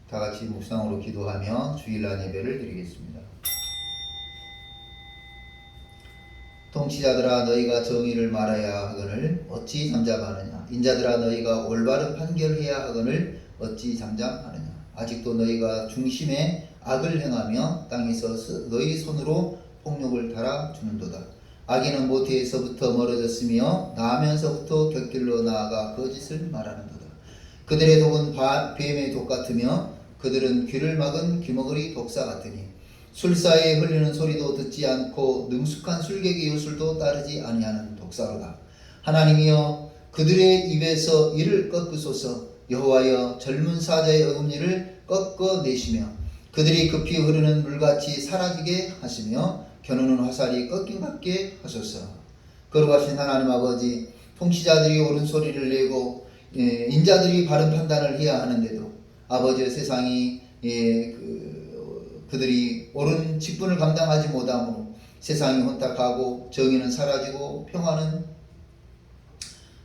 다 같이 묵상으로 기도하며 주일날 예배를 드리겠습니다. 통치자들아 너희가 정의를 말해야 하거늘 어찌 잠잠하느냐. 인자들아 너희가 올바른 판결해야 하거늘 어찌 잠잠하느냐. 아직도 너희가 중심에 악을 행하며 땅에서 너희 손으로 폭력을 달아주는도다. 악인은 모태에서부터 멀어졌으며 나면서부터 곁길로 나아가 거짓을 말하는도다. 그들의 독은 뱀의 독 같으며 그들은 귀를 막은 귀머거리 독사 같으니 술사에 흘리는 소리도 듣지 않고 능숙한 술객의 요술도 따르지 아니하는 독사로다. 하나님이여 그들의 입에서 이를 꺾으소서. 여호와여 젊은 사자의 어금니를 꺾어내시며 그들이 급히 흐르는 물같이 사라지게 하시며 겨누는 화살이 꺾임 같게 하소서. 거룩하신 하나님 아버지, 통치자들이 옳은 소리를 내고 인자들이 바른 판단을 해야 하는데도 아버지의 세상이 그들이 옳은 직분을 감당하지 못함으로 세상이 혼탁하고 정의는 사라지고 평화는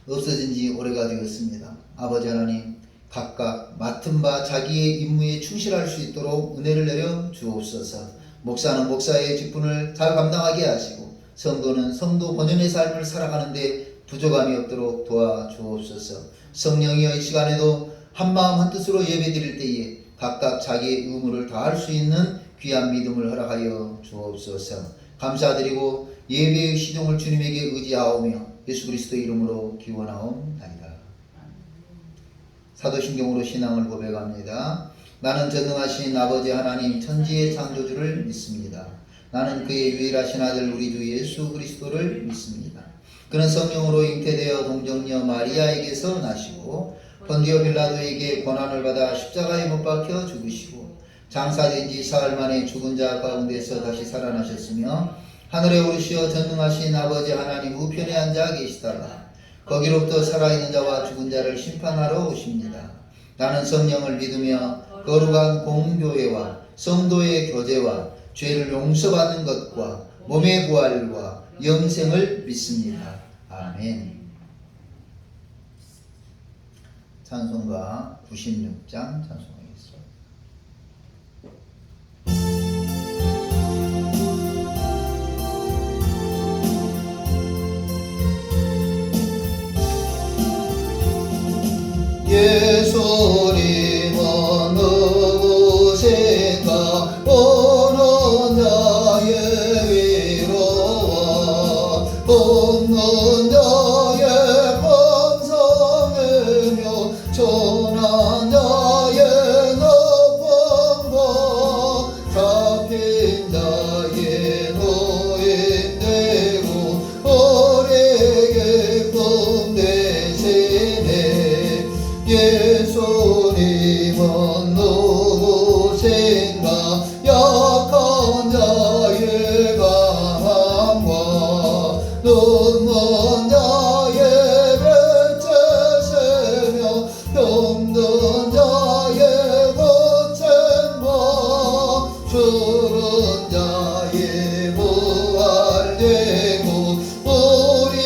없어진 지 오래가 되었습니다. 아버지 하나님, 각각 맡은 바 자기의 임무에 충실할 수 있도록 은혜를 내려 주옵소서. 목사는 목사의 직분을 잘 감당하게 하시고 성도는 성도 본연의 삶을 살아가는데 부족함이 없도록 도와주옵소서. 성령이여 이 시간에도 한마음 한뜻으로 예배드릴 때에 각각 자기의 의무를 다할 수 있는 귀한 믿음을 허락하여 주옵소서. 감사드리고 예배의 시종을 주님에게 의지하오며 예수 그리스도의 이름으로 기원하옵나이다. 사도신경으로 신앙을 고백합니다. 나는 전능하신 아버지 하나님 천지의 창조주를 믿습니다. 나는 그의 유일하신 아들 우리 주 예수 그리스도를 믿습니다. 그는 성령으로 잉태되어 동정녀 마리아에게서 나시고 본디오 빌라도에게 고난을 받아 십자가에 못 박혀 죽으시고 장사된 지 사흘 만에 죽은 자 가운데서 다시 살아나셨으며 하늘에 오르시어 전능하신 아버지 하나님 우편에 앉아 계시다가 거기로부터 살아있는 자와 죽은 자를 심판하러 오십니다. 나는 성령을 믿으며 거룩한 공교회와 성도의 교제와 죄를 용서받는 것과 몸의 부활과 영생을 믿습니다. 아멘. 찬송가 96장 찬송하겠습니다. 예수님 어느 곳인가 오는 자의 위로와 없는 자의 번성이며 천한 자의 높음과 잡힌 자의 노인되고 오래게 품되시네. 예수님은 누구신가 약한 자의 강함과 눕는 자의 배째시며 병든 자의 고침과 죽은 자의 부활되고 우리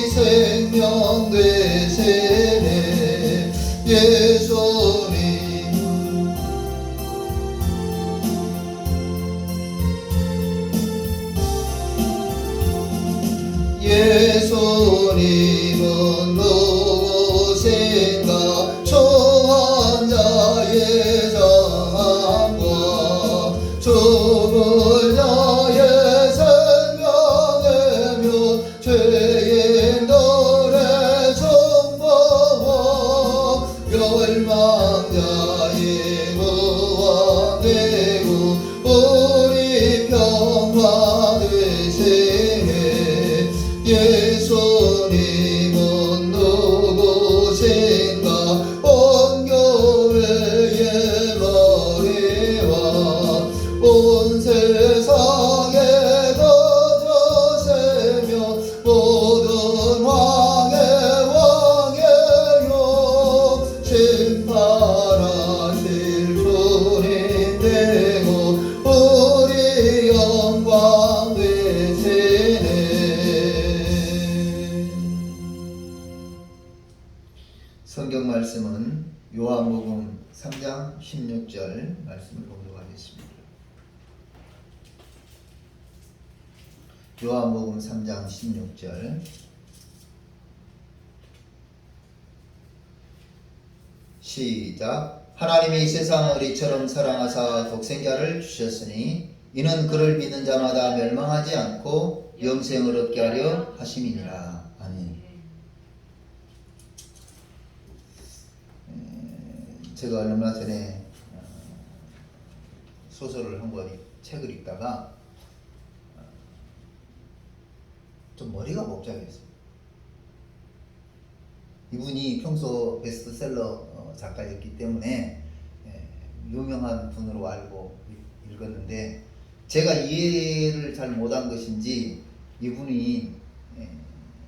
생명 되시네. 예수님 예수님은 누구신가 초한 자의 정함과 죽을 자의 생명이며 죄인들의 정보와 멸망자의 구원되고 우리 평화 되시네. 예수님은 누구신가 온 교회의 머리와 온 세상에 거저세며 모든 왕의 왕이요 심판하실 주님 되고 3장 16절 말씀을 보도록 하겠습니다. 요한복음 3장 16절 시작. 하나님이 세상을 이처럼 사랑하사 독생자를 주셨으니 이는 그를 믿는 자마다 멸망하지 않고 영생을 얻게 하려 하심이니라. 아멘. 제가 얼마 전에 소설을 한 권, 책을 읽다가 좀 머리가 복잡했어요. 이분이 평소 베스트셀러 작가였기 때문에 유명한 분으로 알고 읽었는데 제가 이해를 잘 못한 것인지 이분이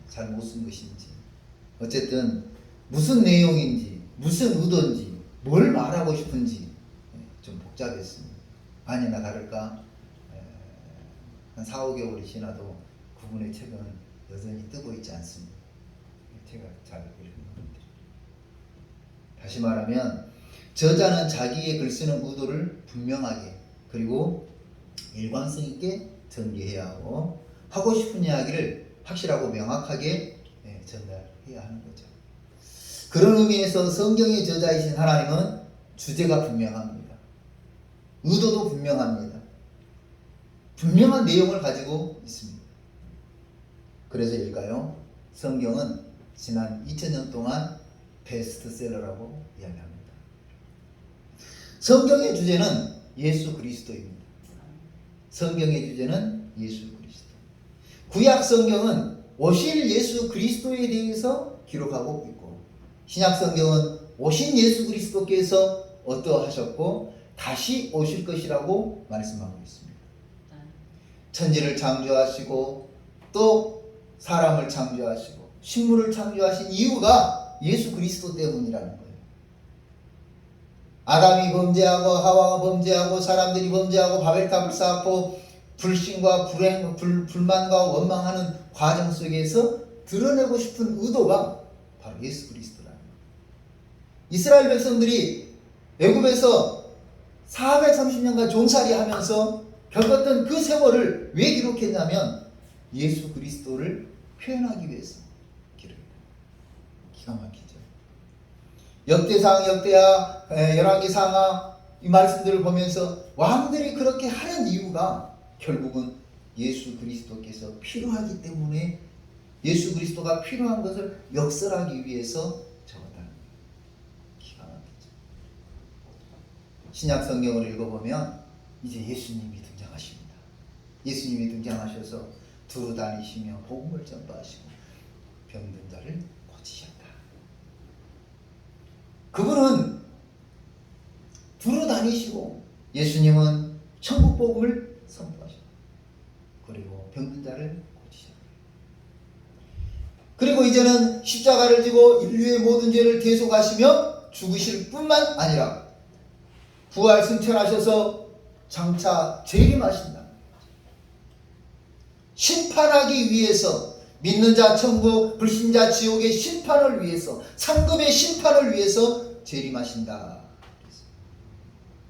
잘 못 쓴 것인지 어쨌든 무슨 내용인지 무슨 의도인지 뭘 말하고 싶은지 좀 복잡했습니다. 아니나 다를까 한 4, 5개월이 지나도 그분의 책은 여전히 뜨고 있지 않습니다. 제가 잘 읽습니다. 다시 말하면 저자는 자기의 글 쓰는 의도를 분명하게 그리고 일관성 있게 전개해야 하고 싶은 이야기를 확실하고 명확하게 전달해야 하는 거죠. 그런 의미에서 성경의 저자이신 하나님은 주제가 분명합니다. 의도도 분명합니다. 분명한 내용을 가지고 있습니다. 그래서일까요? 성경은 지난 2000년 동안 베스트셀러라고 이야기합니다. 성경의 주제는 예수 그리스도입니다. 성경의 주제는 예수 그리스도. 구약 성경은 오실 예수 그리스도에 대해서 기록하고 있고 신약 성경은 오신 예수 그리스도께서 어떠하셨고 다시 오실 것이라고 말씀하고 있습니다. 천지를 창조하시고 또 사람을 창조하시고 식물을 창조하신 이유가 예수 그리스도 때문이라는 거예요. 아담이 범죄하고 하와가 범죄하고 사람들이 범죄하고 바벨탑을 쌓고 불신과 불만과 원망하는 과정 속에서 드러내고 싶은 의도가 바로 예수 그리스도라는 거예요. 이스라엘 백성들이 애굽에서 430년간 종살이 하면서 겪었던 그 세월을 왜 기록했냐면 예수 그리스도를 표현하기 위해서 기록했다. 기가 막히죠. 역대상, 역대하, 열왕기상하 이 말씀들을 보면서 왕들이 그렇게 하는 이유가 결국은 예수 그리스도께서 필요하기 때문에 예수 그리스도가 필요한 것을 역설하기 위해서 적었다는 거예요. 기가 막히죠. 신약 성경을 읽어보면 이제 예수님이 등장하십니다. 예수님이 등장하셔서 두루 다니시며 복음을 전파하시고 병든 자를 고치셨다. 그분은 두루 다니시고 예수님은 천국 복음을 선포하셨다. 그리고 병든 자를 고치셨다. 그리고 이제는 십자가를 지고 인류의 모든 죄를 대속하시며 죽으실 뿐만 아니라 부활 승천하셔서 장차 재림하신다. 심판하기 위해서 믿는 자 천국, 불신자 지옥의 심판을 위해서 상급의 심판을 위해서 재림하신다.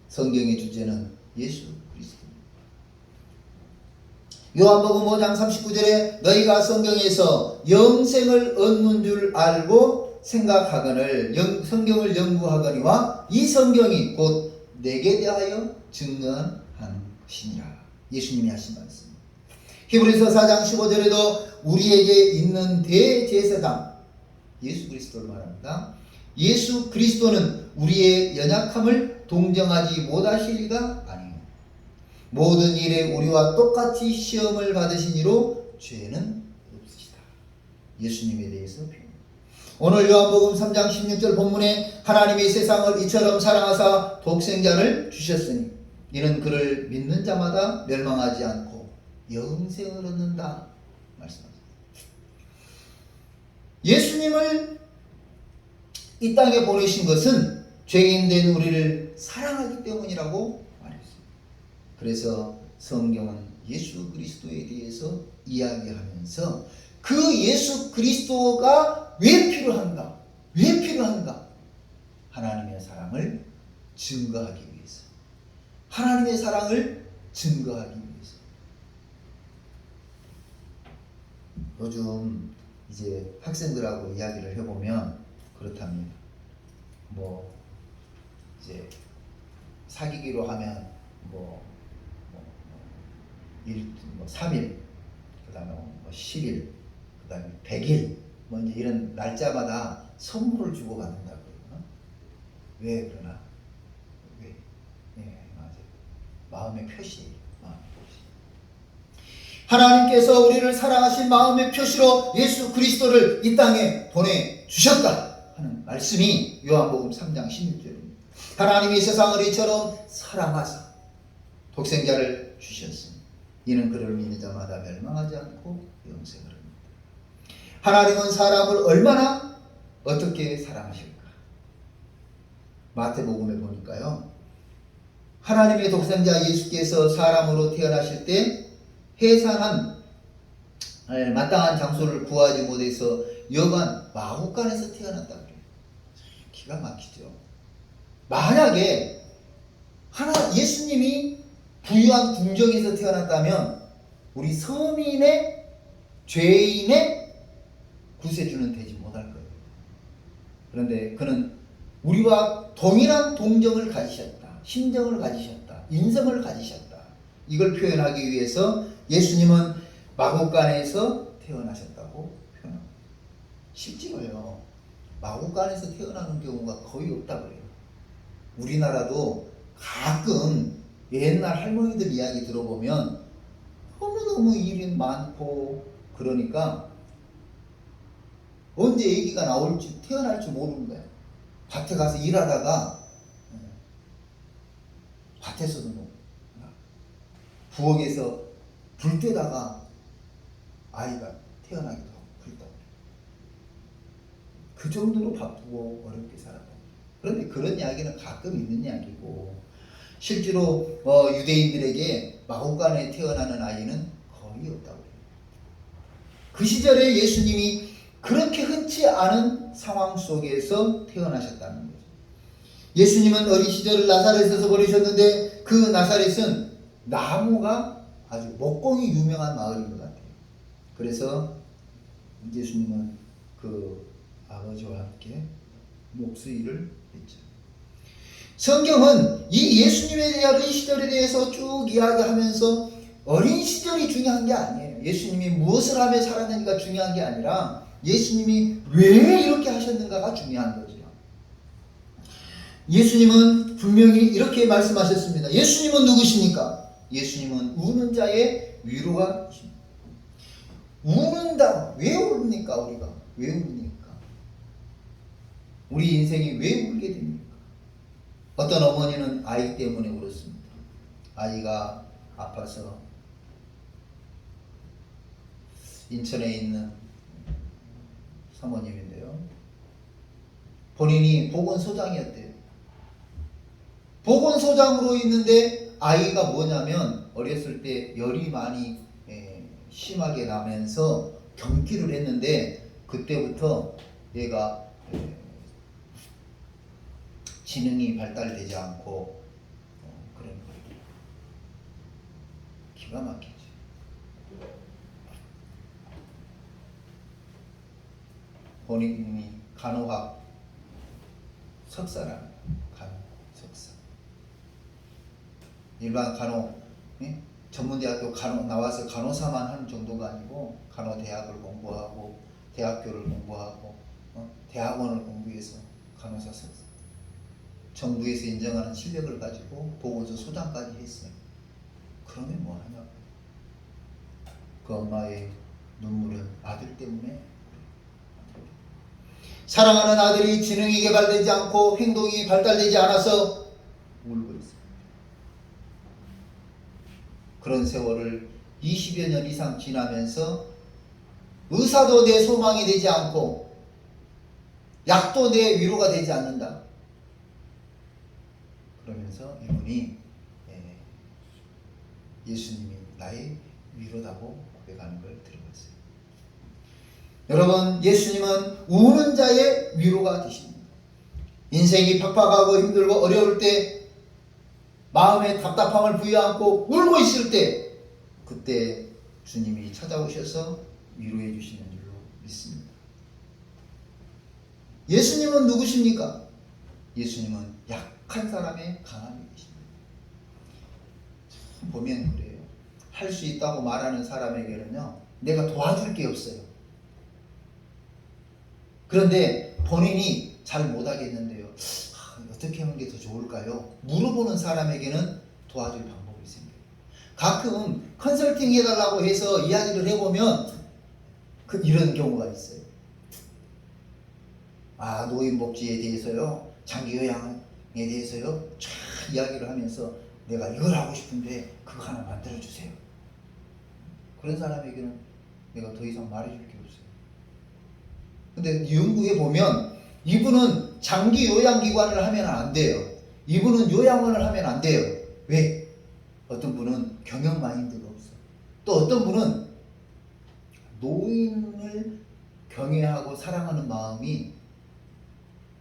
성경의 주제는 예수 그리스도입니다. 요한복음 5장 39절에 너희가 성경에서 영생을 얻는 줄 알고 생각하거늘 성경을 연구하거니와 이 성경이 곧 내게 대하여 증언한 것이니라. 예수님이 하신 말씀. 히브리서 4장 15절에도 우리에게 있는 대제사장 예수 그리스도를 말합니다. 예수 그리스도는 우리의 연약함을 동정하지 못하실 리가 아니요 모든 일에 우리와 똑같이 시험을 받으신 이로 죄는 없으시다. 예수님에 대해서 표현합니다. 오늘 요한복음 3장 16절 본문에 하나님이 세상을 이처럼 사랑하사 독생자를 주셨으니 이는 그를 믿는 자마다 멸망하지 않고 영생을 얻는다 말씀하셨습니다. 예수님을 이 땅에 보내신 것은 죄인된 우리를 사랑하기 때문이라고 말했습니다. 그래서 성경은 예수 그리스도에 대해서 이야기하면서 그 예수 그리스도가 왜 필요한가? 왜 필요한가? 하나님의 사랑을 증거하기 위해서. 하나님의 사랑을 증거하기 위해서. 요즘 이제 학생들하고 이야기를 해보면 그렇답니다. 이제 사귀기로 하면 3일, 그 다음에 10일, 그 다음에 100일, 이제 이런 날짜마다 선물을 주고 받는다고요. 왜 그러나? 왜? 맞아요. 마음의 표시예요. 마음의 표시. 하나님께서 우리를 사랑하신 마음의 표시로 예수 그리스도를 이 땅에 보내주셨다 하는 말씀이 요한복음 3장 16절입니다. 하나님이 세상을 이처럼 사랑하사 독생자를 주셨으니 이는 그를 믿는 자마다 멸망하지 않고 영생을 합니다. 하나님은 사람을 얼마나 어떻게 사랑하실까? 마태복음에 보니까요, 하나님의 독생자 예수께서 사람으로 태어나실 때 해산한 마땅한 장소를 구하지 못해서 여관 마구간에서 태어났다 그래요. 기가 막히죠. 만약에 예수님이 부유한 궁정에서 태어났다면 우리 서민의 죄인의 구세주는 되지 못할 거예요. 그런데 그는 우리와 동일한 동정을 가지셨다, 심정을 가지셨다, 인성을 가지셨다. 이걸 표현하기 위해서 예수님은 마구간에서 태어나셨다고 표현합니다. 실제로요, 마구간에서 태어나는 경우가 거의 없다 그래요. 우리나라도 가끔 옛날 할머니들 이야기 들어보면 너무너무 일이 많고 그러니까 언제 아기가 나올지 태어날지 모르는 거야. 밭에 가서 일하다가 밭에서도 부엌에서 불 때다가 아이가 태어나기도 하고 그랬다고. 그 정도로 바쁘고 어렵게 살아요. 그런데 그런 이야기는 가끔 있는 이야기고 실제로 유대인들에게 마구간에 태어나는 아이는 거의 없다고 해요. 그 시절에 예수님이 그렇게 흔치 않은 상황 속에서 태어나셨다는 거죠. 예수님은 어린 시절을 나사렛에서 보내셨는데 그 나사렛은 나무가 아주 목공이 유명한 마을인 것 같아요. 그래서 예수님은 그 아버지와 함께 목수일을 했죠. 성경은 이 예수님에 대한 어린 시절에 대해서 쭉 이야기하면서 어린 시절이 중요한 게 아니에요. 예수님이 무엇을 하며 살았는지가 중요한 게 아니라 예수님이 왜 이렇게 하셨는가가 중요한 거죠. 예수님은 분명히 이렇게 말씀하셨습니다. 예수님은 누구십니까? 예수님은 우는 자의 위로가 되십니다. 우는다. 왜 우릅니까? 우리가 왜 우니까? 우리 인생이 왜 울게 됩니까? 어떤 어머니는 아이 때문에 울었습니다. 아이가 아파서 인천에 있는 사모님인데요, 본인이 보건소장이었대요. 보건소장으로 있는데 아이가 뭐냐면 어렸을 때 열이 많이 심하게 나면서 경기를 했는데 그때부터 얘가 지능이 발달되지 않고 그런 거예요. 기가 막히죠. 본인이 간호학 석사랍니다. 간호 석사. 일반 간호 전문대학교 간호 나와서 간호사만 하는 정도가 아니고 간호대학을 공부하고 대학교를 공부하고 대학원을 공부해서 간호사 석사. 정부에서 인정하는 실력을 가지고 보건소 소장까지 했어요. 그러면 뭐 하냐고. 그 엄마의 눈물은 아들 때문에. 사랑하는 아들이 지능이 개발되지 않고 행동이 발달되지 않아서 울고 있습니다. 그런 세월을 20여 년 이상 지나면서 의사도 내 소망이 되지 않고 약도 내 위로가 되지 않는다. 그러면서 이분이 예수님이 나의 위로다고 고백하는 걸 들어봤어요. 여러분, 예수님은 우는 자의 위로가 되십니다. 인생이 팍팍하고 힘들고 어려울 때 마음에 답답함을 부여안고 울고 있을 때 그때 주님이 찾아오셔서 위로해 주시는 줄로 믿습니다. 예수님은 누구십니까? 예수님은 약한 사람의 강함이 계십니다. 보면 그래요. 할 수 있다고 말하는 사람에게는요, 내가 도와줄 게 없어요. 그런데 본인이 잘 못하겠는데요. 어떻게 하는 게 더 좋을까요? 물어보는 사람에게는 도와줄 방법이 생겨요. 가끔 컨설팅 해달라고 해서 이야기를 해보면 이런 경우가 있어요. 노인복지에 대해서요, 장기요양에 대해서요, 쫙 이야기를 하면서 내가 이걸 하고 싶은데 그거 하나 만들어주세요. 그런 사람에게는 내가 더 이상 말해줄 게 없어요. 근데 연구해 보면 이분은 장기 요양기관을 하면 안 돼요. 이분은 요양원을 하면 안 돼요. 왜? 어떤 분은 경영 마인드가 없어. 또 어떤 분은 노인을 경외하고 사랑하는 마음이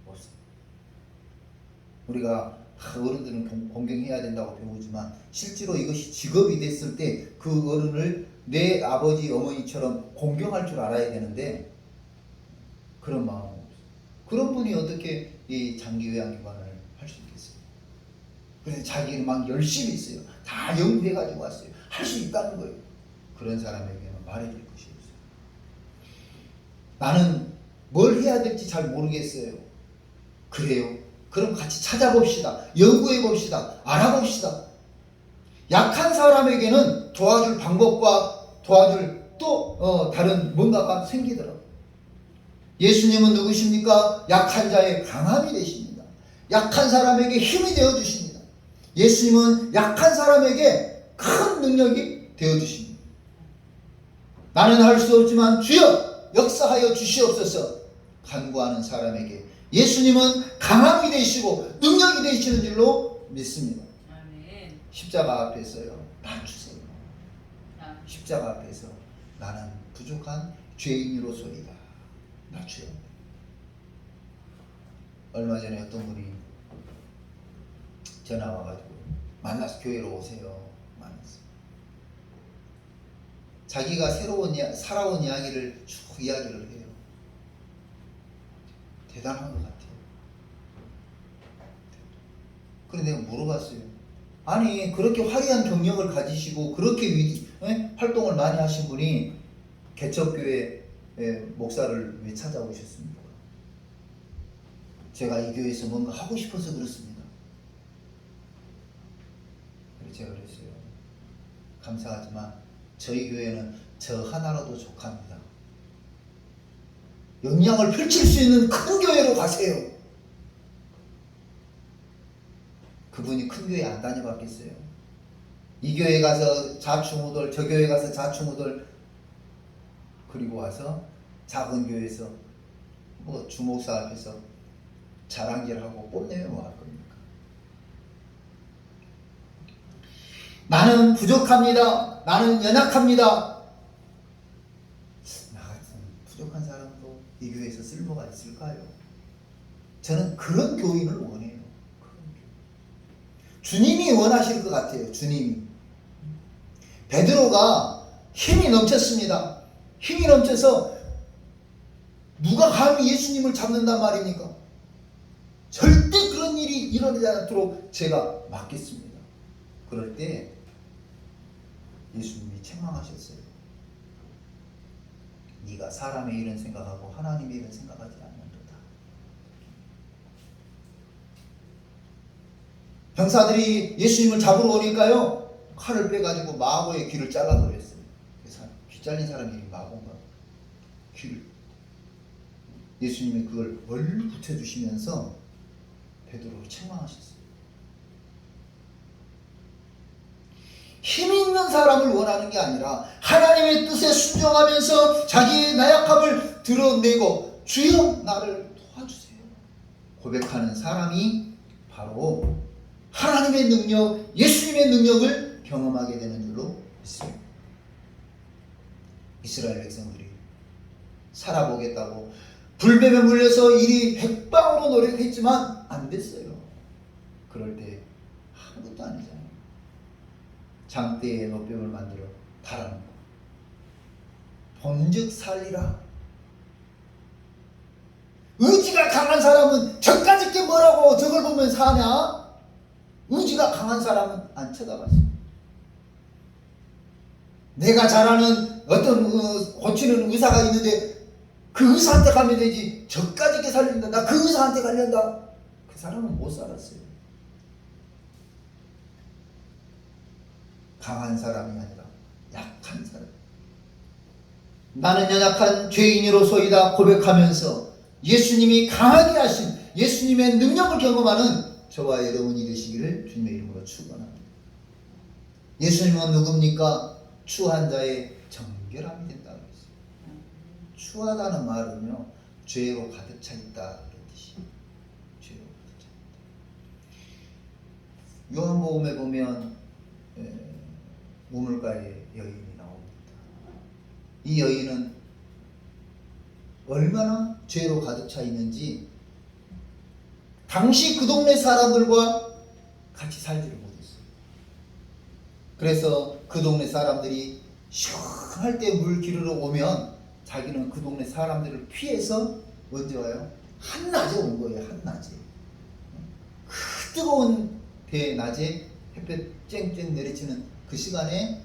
없어. 우리가 어른들은 공경해야 된다고 배우지만 실제로 이것이 직업이 됐을 때 그 어른을 내 아버지 어머니처럼 공경할 줄 알아야 되는데 그런 마음은 없어. 그런 분이 어떻게 이 장기요양기관을 할 수 있겠어요? 그래서 자기는 막 열심히 있어요. 다 연구해가지고 왔어요. 할 수 있다는 거예요. 그런 사람에게는 말해줄 것이 없어요. 나는 뭘 해야 될지 잘 모르겠어요. 그래요. 그럼 같이 찾아봅시다. 연구해봅시다. 알아봅시다. 약한 사람에게는 도와줄 방법과 도와줄 또 다른 뭔가가 생기더라고요. 예수님은 누구십니까? 약한 자의 강함이 되십니다. 약한 사람에게 힘이 되어주십니다. 예수님은 약한 사람에게 큰 능력이 되어주십니다. 나는 할 수 없지만 주여 역사하여 주시옵소서 간구하는 사람에게 예수님은 강함이 되시고 능력이 되시는 줄로 믿습니다. 아멘. 십자가 앞에서요, 낮추세요. 십자가 앞에서 나는 부족한 죄인으로서이다. 낮춰요. 얼마 전에 어떤 분이 전화 와가지고 만나서 교회로 오세요. 만났어요. 자기가 살아온 이야기를 쭉 이야기를 해요. 대단한 것 같아요. 그런데 내가 물어봤어요. 아니 그렇게 화려한 경력을 가지시고 그렇게 활동을 많이 하신 분이 개척교회 목사를 왜 찾아오셨습니까? 제가 이 교회에서 뭔가 하고 싶어서 그렇습니다. 그래서 제가 그랬어요. 감사하지만 저희 교회는 저 하나로도 족합니다. 영향을 펼칠 수 있는 큰 교회로 가세요. 그분이 큰 교회 안 다녀봤겠어요? 이 교회 가서 자충우돌, 저 교회 가서 자충우돌, 그리고 와서 작은 교회에서 주목사 앞에서 자랑질하고 뽐내면 뭐 할 겁니까? 나는 부족합니다. 나는 연약합니다. 나 같은 부족한 사람도 이 교회에서 쓸모가 있을까요? 저는 그런 교인을 원해요. 주님이 원하실 것 같아요. 주님이. 베드로가 힘이 넘쳤습니다. 힘이 넘쳐서 누가 감히 예수님을 잡는단 말입니까? 절대 그런 일이 일어나지 않도록 제가 막겠습니다. 그럴 때 예수님이 책망하셨어요. 네가 사람의 일은 생각하고 하나님의 일은 생각하지 않는도다. 병사들이 예수님을 잡으러 오니까요, 칼을 빼가지고 마고의 귀를 잘라버렸어요. 귀 잘린 사람이 마고인가? 귀를. 예수님이 그걸 멀리 붙여주시면서 베드로를 책망하셨어요. 힘 있는 사람을 원하는 게 아니라 하나님의 뜻에 순종하면서 자기의 나약함을 드러내고 주여 나를 도와주세요 고백하는 사람이 바로 하나님의 능력, 예수님의 능력을 경험하게 되는 줄로 믿습니다. 이스라엘 백성들이 살아보겠다고 불뱀에 물려서 이리 백방으로 노력했지만 안 됐어요. 그럴 때 아무것도 아니잖아요. 장대에 노뱀을 만들어 달아놓은 거. 본즉 살리라. 의지가 강한 사람은 저까짓 게 뭐라고 저걸 보면 사냐? 의지가 강한 사람은 안 쳐다봤어요. 내가 잘 아는 어떤 고치는 의사가 있는데 그 의사한테 가면 되지. 저까짓 게 살린다. 나 그 의사한테 가려다. 그 사람은 못 살았어요. 강한 사람이 아니라 약한 사람. 나는 연약한 죄인으로서이다 고백하면서 예수님이 강하게 하신 예수님의 능력을 경험하는 저와 여러분이 되시기를 주님의 이름으로 축원합니다. 예수님은 누굽니까? 추한 자의 정결함이 된다고 했어요. 추하다는 말은요, 죄로 가득 차 있다 이런 뜻이에요. 죄로 가득 차 있다. 요한복음에 보면 우물가에 여인이 나옵니다. 이 여인은 얼마나 죄로 가득 차 있는지 당시 그 동네 사람들과 같이 살지를 못했어요. 그래서 그 동네 사람들이 시원할 때 물 기르러 오면 자기는 그 동네 사람들을 피해서 언제 와요? 한낮에 온 거예요. 한낮에. 그 뜨거운 대낮에 햇볕 쨍쨍 내리치는 그 시간에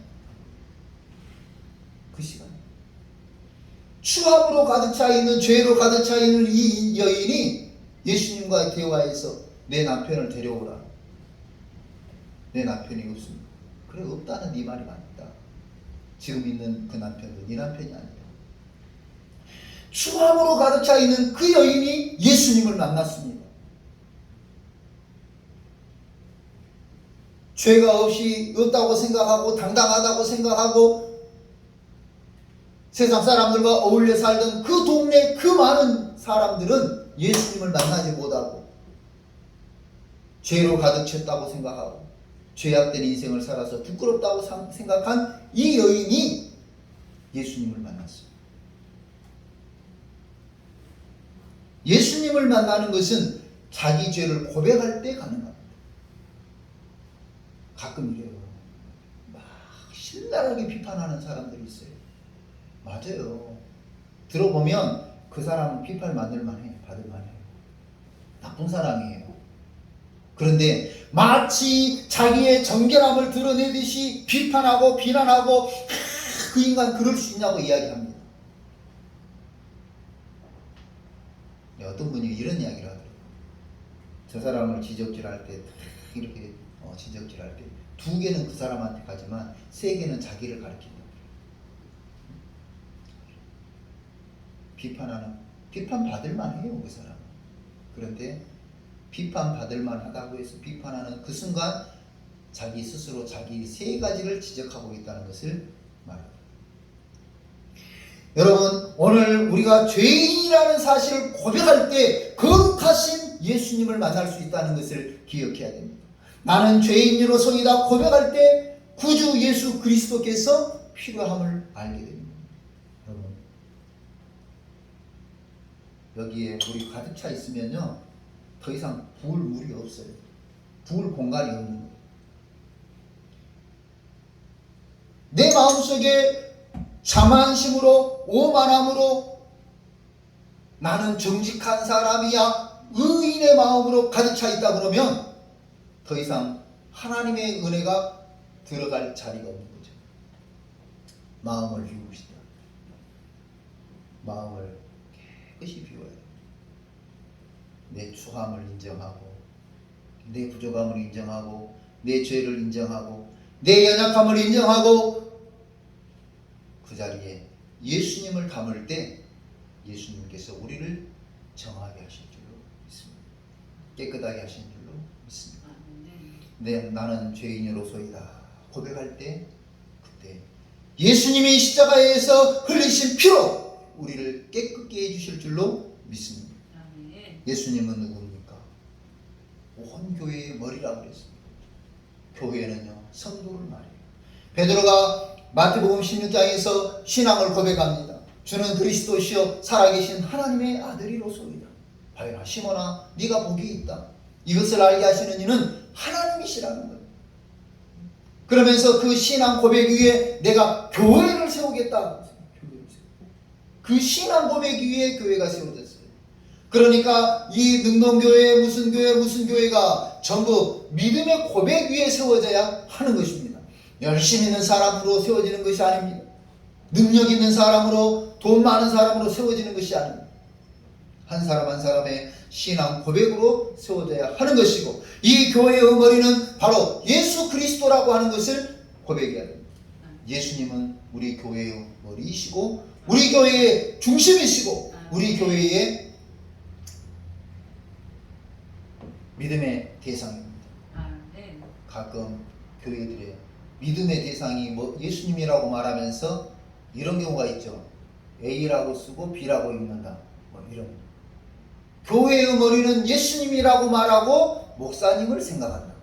추함으로 가득 차 있는, 죄로 가득 차 있는 이 여인이 예수님과 대화해서 내 남편을 데려오라. 내 남편이 없습니다. 그래, 없다는 네 말이 맞다. 지금 있는 그 남편도 네 남편이 아니야. 추함으로 가득 차 있는 그 여인이 예수님을 만났습니다. 죄가 없다고 생각하고 당당하다고 생각하고 세상 사람들과 어울려 살던 그 동네 그 많은 사람들은 예수님을 만나지 못하고 죄로 가득 찼다고 생각하고 죄악된 인생을 살아서 부끄럽다고 생각한 이 여인이 예수님을 만났어요. 예수님을 만나는 것은 자기 죄를 고백할 때 가능합니다. 가끔 이래요. 막 신랄하게 비판하는 사람들이 있어요. 맞아요. 들어보면 그 사람은 비판을 받을 만해요. 나쁜 사람이에요. 그런데 마치 자기의 정결함을 드러내듯이 비판하고 비난하고 그 인간 그럴 수 있냐고 이야기합니다. 어떤 분이 이런 이야기를 하더라고요. 저 사람을 지적질할 때 이렇게 지적질할 때 2개는 그 사람한테 가지만 3개는 자기를 가리킨다. 비판 받을 만해요, 그 사람. 그런데 비판 받을 만하다고 해서 비판하는 그 순간 자기 스스로 자기 3가지를 지적하고 있다는 것을 말합니다. 여러분, 오늘 우리가 죄인이라는 사실을 고백할 때 거룩하신 예수님을 만날 수 있다는 것을 기억해야 됩니다. 나는 죄인으로서이다 고백할 때 구주 예수 그리스도께서 필요함을 알게 됩니다. 여러분, 여기에 물이 가득 차 있으면요, 더 이상 부을 물이 없어요. 부을 공간이 없는 거예요. 내 마음속에 자만심으로 오만함으로 나는 정직한 사람이야 의인의 마음으로 가득 차 있다 그러면 더 이상 하나님의 은혜가 들어갈 자리가 없는 거죠. 마음을 비웁시다. 마음을 깨끗이 비워야 돼요. 내 추함을 인정하고 내 부족함을 인정하고 내 죄를 인정하고 내 연약함을 인정하고 그 자리에 예수님을 담을 때 예수님께서 우리를 정하게 하실 줄로 믿습니다. 깨끗하게 하신 줄로 믿습니다. 네, 나는 죄인으로소이다 고백할 때 그때 예수님이 십자가에서 흘리신 피로 우리를 깨끗게 해주실 줄로 믿습니다. 예수님은 누굽니까? 온 교회의 머리라고 그랬습니다. 교회는요, 성도를 말해요. 베드로가 마태복음 16장에서 신앙을 고백합니다. 주는 그리스도시요 살아계신 하나님의 아들이로소이다. 바요나 시몬아 네가 복이 있다. 이것을 알게 하시는 이는 하나님이시라는 거예요. 그러면서 그 신앙 고백 위에 내가 교회를 세우겠다. 그 신앙 고백 위에 교회가 세워졌어요. 그러니까 이 능동교회 무슨 교회가 전부 믿음의 고백 위에 세워져야 하는 것입니다. 열심 있는 사람으로 세워지는 것이 아닙니다. 능력 있는 사람으로, 돈 많은 사람으로 세워지는 것이 아닙니다. 한 사람 한 사람의 신앙 고백으로 세워져야 하는 것이고, 이 교회의 머리는 바로 예수 그리스도라고 하는 것을 고백해야 됩니다. 예수님은 우리 교회의 머리이시고, 우리 교회의 중심이시고, 우리 교회의 믿음의 대상입니다. 가끔 교회들의 믿음의 대상이 예수님이라고 말하면서 이런 경우가 있죠. A라고 쓰고 B라고 읽는다. 이런. 교회의 머리는 예수님이라고 말하고 목사님을 생각한다.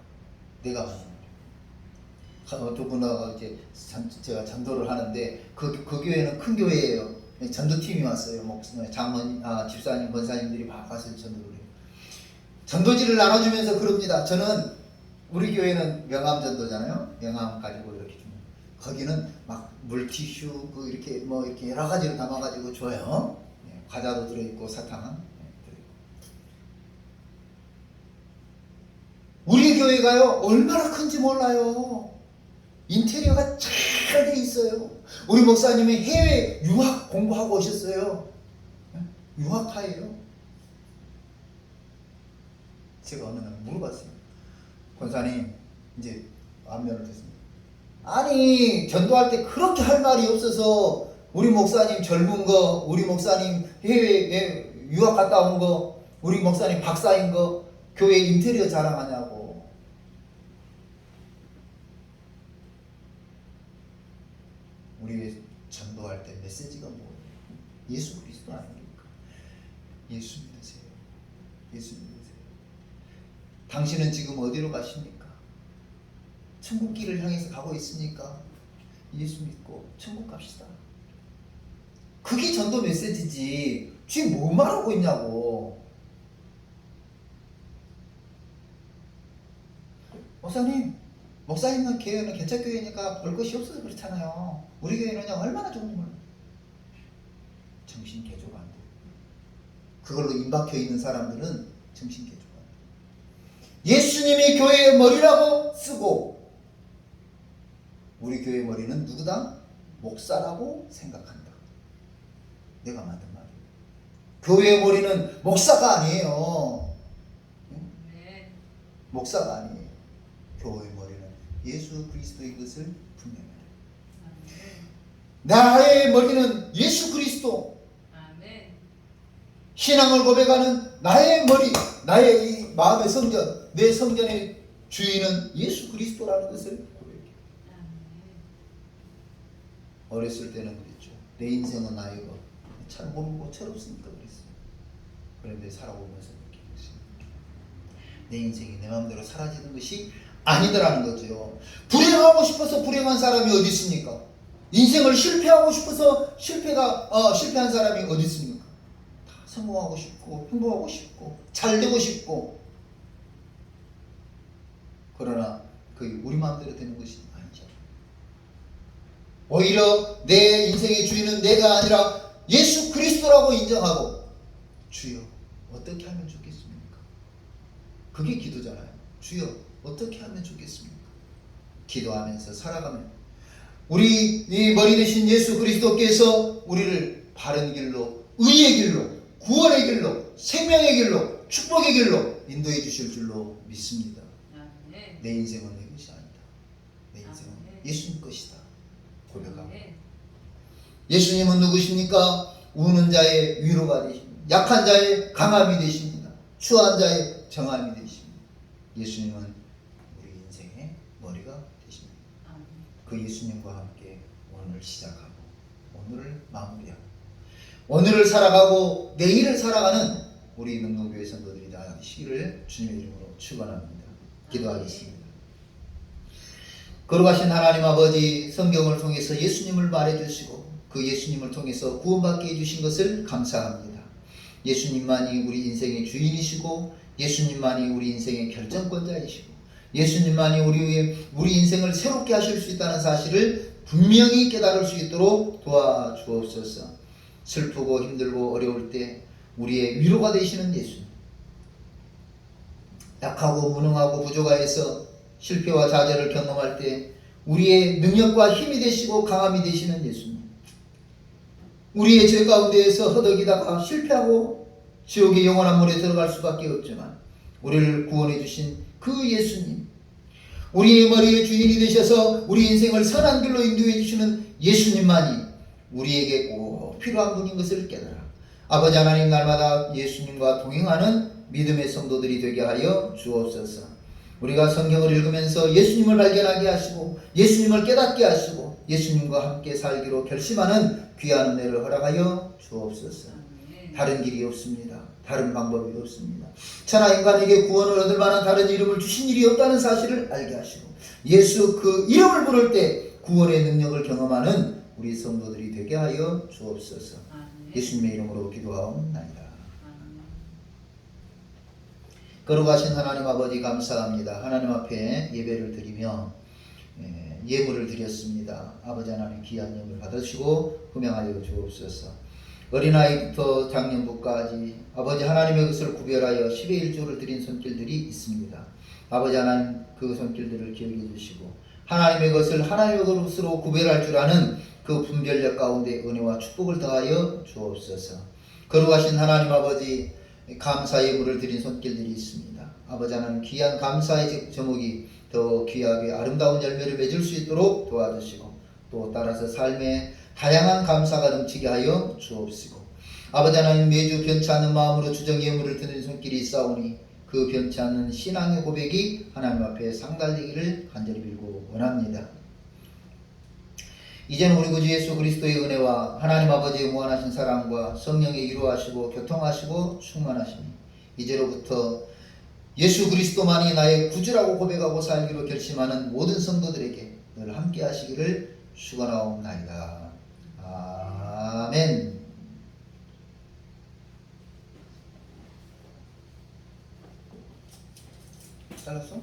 내가 두 분하고 이제 제가 전도를 하는데 그 교회는 큰 교회예요. 전도팀이 왔어요. 집사님, 권사님들이 막 가서 전도를 해요. 전도지를 나눠주면서 그럽니다. 저는 우리 교회는 명함 전도잖아요. 명함 가지고 이렇게 주는. 거기는 막 물티슈 이렇게 이렇게 여러 가지를 담아가지고 줘요. 과자도 들어있고 사탕은. 우리 교회가요 얼마나 큰지 몰라요. 인테리어가 잘 돼 있어요. 우리 목사님이 해외 유학 공부하고 오셨어요. 유학파예요. 제가 어느 날 물어봤어요. 권사님, 이제 안면을 듣습니다. 아니, 전도할 때 그렇게 할 말이 없어서 우리 목사님 젊은 거, 우리 목사님 해외에 유학 갔다 온 거, 우리 목사님 박사인 거, 교회 인테리어 자랑하냐고. 우리 전도할 때 메시지가 뭐예요? 예수 그리스도 아닙니까? 예수 믿으세요. 예수 믿으세요. 당신은 지금 어디로 가십니까? 천국 길을 향해서 가고 있으니까 예수 믿고 천국 갑시다. 그게 전도 메시지지. 지금 뭐 말하고 있냐고. 목사님 교회는 개척교회니까 볼 것이 없어서 그렇잖아요. 우리 교회는요 얼마나 좋은 걸. 정신 개조가 안 돼. 그걸로 임박혀 있는 사람들은 정신 개조가 안 돼. 예수님이 교회의 머리라고 쓰고 우리 교회의 머리는 누구다? 목사라고 생각한다. 내가 만든 말이에요. 교회의 머리는 목사가 아니에요. 네. 목사가 아니에요. 교회의 머리는 예수 그리스도인 것을 분명히 해요. 나의 머리는 예수 그리스도. 아멘. 신앙을 고백하는 나의 머리, 나의 이 마음의 성전, 내 성전의 주인은 예수 그리스도라는 것을 고백해요. 어렸을 때는 그랬죠. 내 인생은 나의 것. 잘 모르고 철없으니까 그랬어요. 그런데 살아오면서 느낀 것입니다. 내 인생이 내 마음대로 사라지는 것이 아니더라는 거죠. 불행하고 싶어서 불행한 사람이 어디 있습니까? 인생을 실패하고 싶어서 실패한 사람이 어디 있습니까? 다 성공하고 싶고 행복하고 싶고 잘 되고 싶고. 그러나 그게 우리 마음대로 되는 것이 아니죠. 오히려 내 인생의 주인은 내가 아니라 예수 그리스도라고 인정하고, 주여 어떻게 하면 좋겠습니까? 그게 기도잖아요. 주여 어떻게 하면 좋겠습니까? 기도하면서 살아가면 우리 이 머리 대신 예수 그리스도께서 우리를 바른 길로, 의의 길로, 구원의 길로, 생명의 길로, 축복의 길로 인도해 주실 줄로 믿습니다. 내 인생은 내 것이 아니다. 내 인생은 예수님 것이다. 고백하고. 예수님은 누구십니까? 우는 자의 위로가 되십니다. 약한 자의 강함이 되십니다. 추한 자의 정함이 되십니다. 예수님은 우리 인생의 머리가 되십니다. 그 예수님과 함께 오늘을 시작하고 오늘을 마무리하고 오늘을 살아가고 내일을 살아가는 우리 능동교회 성도들이 되시기를 주님의 이름으로 축원합니다. 기도하겠습니다. 거룩하신 하나님 아버지, 성경을 통해서 예수님을 말해주시고 그 예수님을 통해서 구원받게 해주신 것을 감사합니다. 예수님만이 우리 인생의 주인이시고 예수님만이 우리 인생의 결정권자이시고 예수님만이 우리 인생을 새롭게 하실 수 있다는 사실을 분명히 깨달을 수 있도록 도와주옵소서. 슬프고 힘들고 어려울 때 우리의 위로가 되시는 예수님, 약하고 무능하고 부족하여서 실패와 좌절을 경험할 때 우리의 능력과 힘이 되시고 강함이 되시는 예수님, 우리의 죄 가운데에서 허덕이다가 실패하고 지옥의 영원한 물에 들어갈 수밖에 없지만 우리를 구원해 주신 그 예수님, 우리의 머리의 주인이 되셔서 우리 인생을 선한 길로 인도해 주시는 예수님만이 우리에게 꼭 필요한 분인 것을 깨달아 아버지 하나님, 날마다 예수님과 동행하는 믿음의 성도들이 되게 하여 주옵소서. 우리가 성경을 읽으면서 예수님을 발견하게 하시고 예수님을 깨닫게 하시고 예수님과 함께 살기로 결심하는 귀한 은혜를 허락하여 주옵소서. 다른 길이 없습니다. 다른 방법이 없습니다. 천하 인간에게 구원을 얻을 만한 다른 이름을 주신 일이 없다는 사실을 알게 하시고 예수 그 이름을 부를 때 구원의 능력을 경험하는 우리 성도들이 되게 하여 주옵소서. 예수님의 이름으로 기도하옵나이다. 거룩하신 하나님 아버지, 감사합니다. 하나님 앞에 예배를 드리며 예물을 드렸습니다. 아버지 하나님, 귀한 예물 받으시고 흠양하여 주옵소서. 어린아이부터 장년부까지 아버지 하나님의 것을 구별하여 10의 1조를 드린 손길들이 있습니다. 아버지 하나님, 그 손길들을 기억해 주시고 하나님의 것을 하나님의 것으로 구별할 줄 아는 그 분별력 가운데 은혜와 축복을 더하여 주옵소서. 거룩하신 하나님 아버지, 감사 예물을 드린 손길들이 있습니다. 아버지 하나님, 귀한 감사의 제목이 더 귀하게 아름다운 열매를 맺을 수 있도록 도와주시고 또 따라서 삶에 다양한 감사가 넘치게 하여 주옵시고 아버지 하나님, 매주 변치 않는 마음으로 주정 예물을 드린 손길이 있사오니 그 변치 않는 신앙의 고백이 하나님 앞에 상달되기를 간절히 빌고 원합니다. 이제는 우리 구주 예수 그리스도의 은혜와 하나님 아버지의 무한하신 사랑과 성령의 위로하시고 교통하시고 충만하시니 이제로부터 예수 그리스도만이 나의 구주라고 고백하고 살기로 결심하는 모든 성도들에게 늘 함께 하시기를 축원하옵나이다. 아멘. 잘랐어?